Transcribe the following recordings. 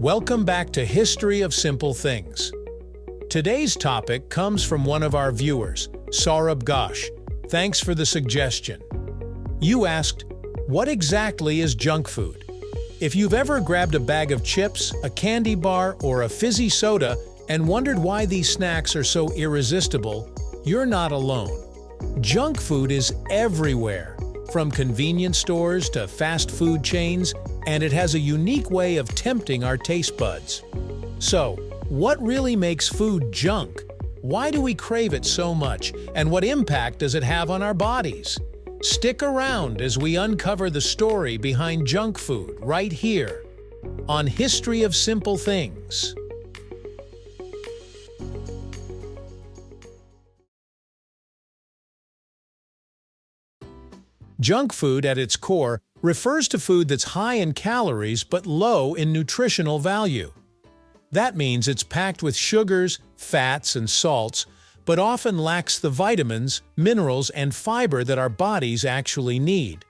Welcome back to History of Simple Things. Today's topic comes from one of our viewers, Saurabh Ghosh. Thanks for the suggestion. You asked, what exactly is junk food? If you've ever grabbed a bag of chips, a candy bar, or a fizzy soda and wondered why these snacks are so irresistible, you're not alone. Junk food is everywhere, from convenience stores to fast food chains, and it has a unique way of tempting our taste buds. So, what really makes food junk? Why do we crave it so much, and what impact does it have on our bodies? Stick around as we uncover the story behind junk food right here on History of Simple Things. Junk food, at its core, refers to food that's high in calories but low in nutritional value. That means it's packed with sugars, fats, and salts, but often lacks the vitamins, minerals, and fiber that our bodies actually need.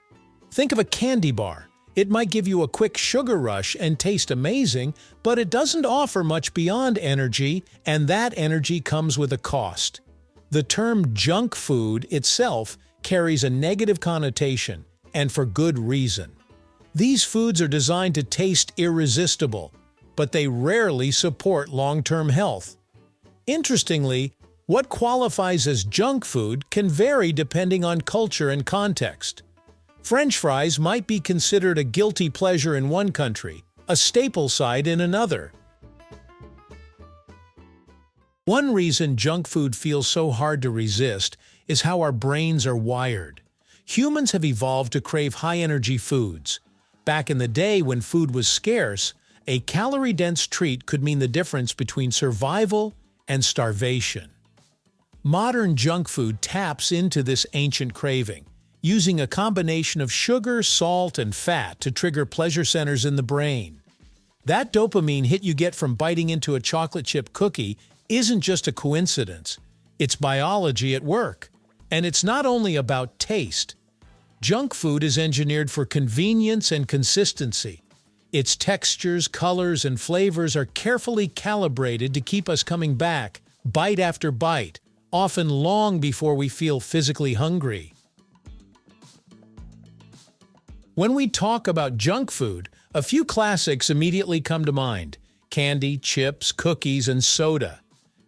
Think of a candy bar. It might give you a quick sugar rush and taste amazing, but it doesn't offer much beyond energy, and that energy comes with a cost. The term junk food itself carries a negative connotation, and for good reason. These foods are designed to taste irresistible, but they rarely support long-term health. Interestingly, what qualifies as junk food can vary depending on culture and context. French fries might be considered a guilty pleasure in one country, a staple side in another. One reason junk food feels so hard to resist is how our brains are wired. Humans have evolved to crave high-energy foods. Back in the day when food was scarce, a calorie-dense treat could mean the difference between survival and starvation. Modern junk food taps into this ancient craving, using a combination of sugar, salt, and fat to trigger pleasure centers in the brain. That dopamine hit you get from biting into a chocolate chip cookie isn't just a coincidence. It's biology at work. And it's not only about taste. Junk food is engineered for convenience and consistency. Its textures, colors, and flavors are carefully calibrated to keep us coming back, bite after bite, often long before we feel physically hungry. When we talk about junk food, a few classics immediately come to mind: candy, chips, cookies, and soda.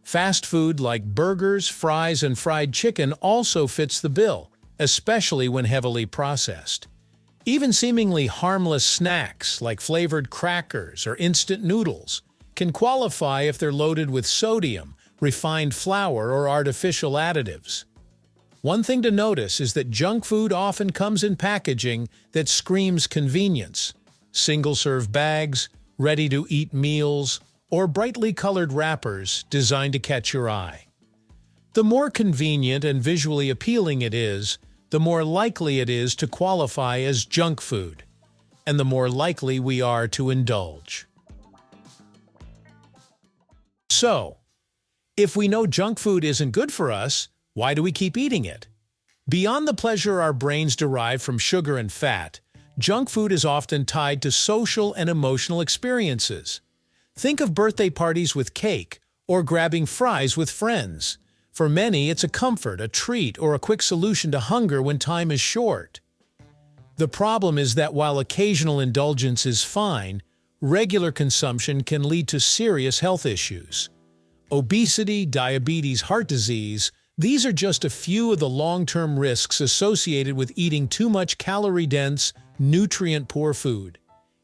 Fast food like burgers, fries, and fried chicken also fits the bill, especially when heavily processed. Even seemingly harmless snacks like flavored crackers or instant noodles can qualify if they're loaded with sodium, refined flour, or artificial additives. One thing to notice is that junk food often comes in packaging that screams convenience: single-serve bags, ready-to-eat meals, or brightly colored wrappers designed to catch your eye. The more convenient and visually appealing it is, the more likely it is to qualify as junk food, and the more likely we are to indulge. So, if we know junk food isn't good for us, why do we keep eating it? Beyond the pleasure our brains derive from sugar and fat, junk food is often tied to social and emotional experiences. Think of birthday parties with cake, or grabbing fries with friends. For many, it's a comfort, a treat, or a quick solution to hunger when time is short. The problem is that while occasional indulgence is fine, regular consumption can lead to serious health issues. Obesity, diabetes, heart disease, these are just a few of the long-term risks associated with eating too much calorie-dense, nutrient-poor food.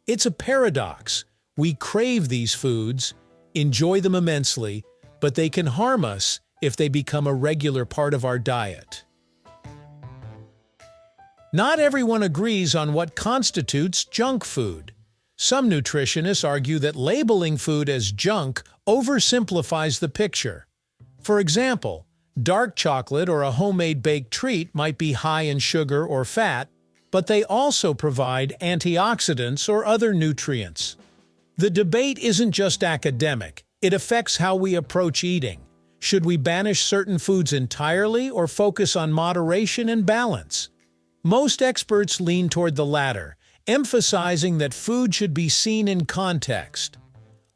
It's a paradox. We crave these foods, enjoy them immensely, but they can harm us if they become a regular part of our diet. Not everyone agrees on what constitutes junk food. Some nutritionists argue that labeling food as junk oversimplifies the picture. For example, dark chocolate or a homemade baked treat might be high in sugar or fat, but they also provide antioxidants or other nutrients. The debate isn't just academic, it affects how we approach eating. Should we banish certain foods entirely or focus on moderation and balance? Most experts lean toward the latter, emphasizing that food should be seen in context.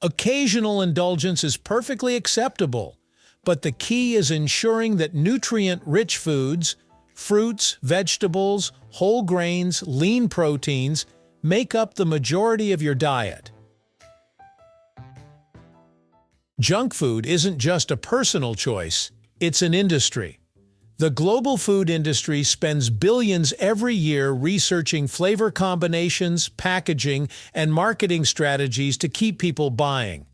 Occasional indulgence is perfectly acceptable, but the key is ensuring that nutrient-rich foods, fruits, vegetables, whole grains, lean proteins, make up the majority of your diet. Junk food isn't just a personal choice, it's an industry. The global food industry spends billions every year researching flavor combinations, packaging, and marketing strategies to keep people buying.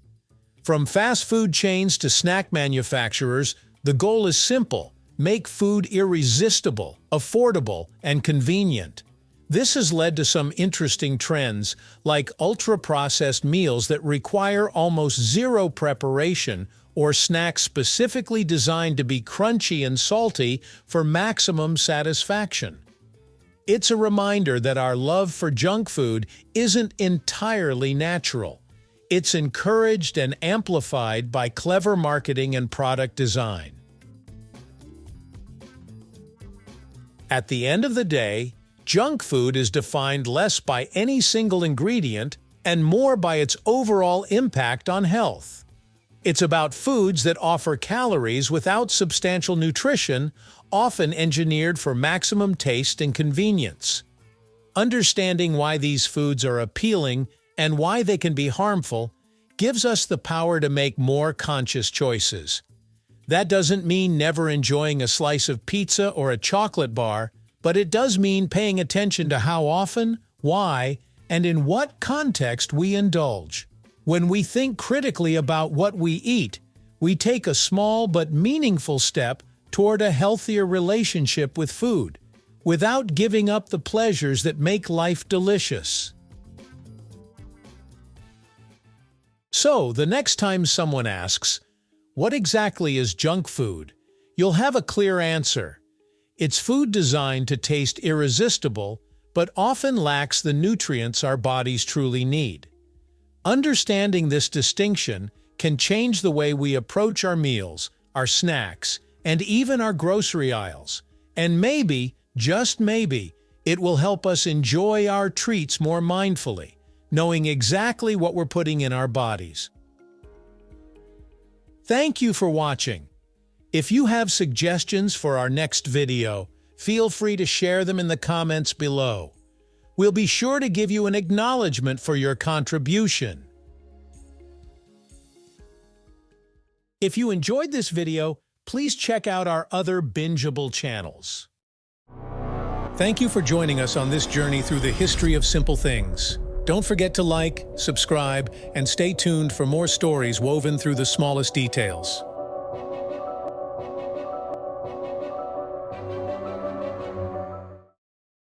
From fast food chains to snack manufacturers, the goal is simple: make food irresistible, affordable, and convenient. This has led to some interesting trends, like ultra-processed meals that require almost zero preparation, or snacks specifically designed to be crunchy and salty for maximum satisfaction. It's a reminder that our love for junk food isn't entirely natural. It's encouraged and amplified by clever marketing and product design. At the end of the day, junk food is defined less by any single ingredient and more by its overall impact on health. It's about foods that offer calories without substantial nutrition, often engineered for maximum taste and convenience. Understanding why these foods are appealing and why they can be harmful gives us the power to make more conscious choices. That doesn't mean never enjoying a slice of pizza or a chocolate bar, but it does mean paying attention to how often, why, and in what context we indulge. When we think critically about what we eat, we take a small but meaningful step toward a healthier relationship with food, without giving up the pleasures that make life delicious. So, the next time someone asks, "What exactly is junk food?" you'll have a clear answer. It's food designed to taste irresistible, but often lacks the nutrients our bodies truly need. Understanding this distinction can change the way we approach our meals, our snacks, and even our grocery aisles. And maybe, just maybe, it will help us enjoy our treats more mindfully, knowing exactly what we're putting in our bodies. Thank you for watching. If you have suggestions for our next video, feel free to share them in the comments below. We'll be sure to give you an acknowledgement for your contribution. If you enjoyed this video, please check out our other bingeable channels. Thank you for joining us on this journey through the history of simple things. Don't forget to like, subscribe, and stay tuned for more stories woven through the smallest details.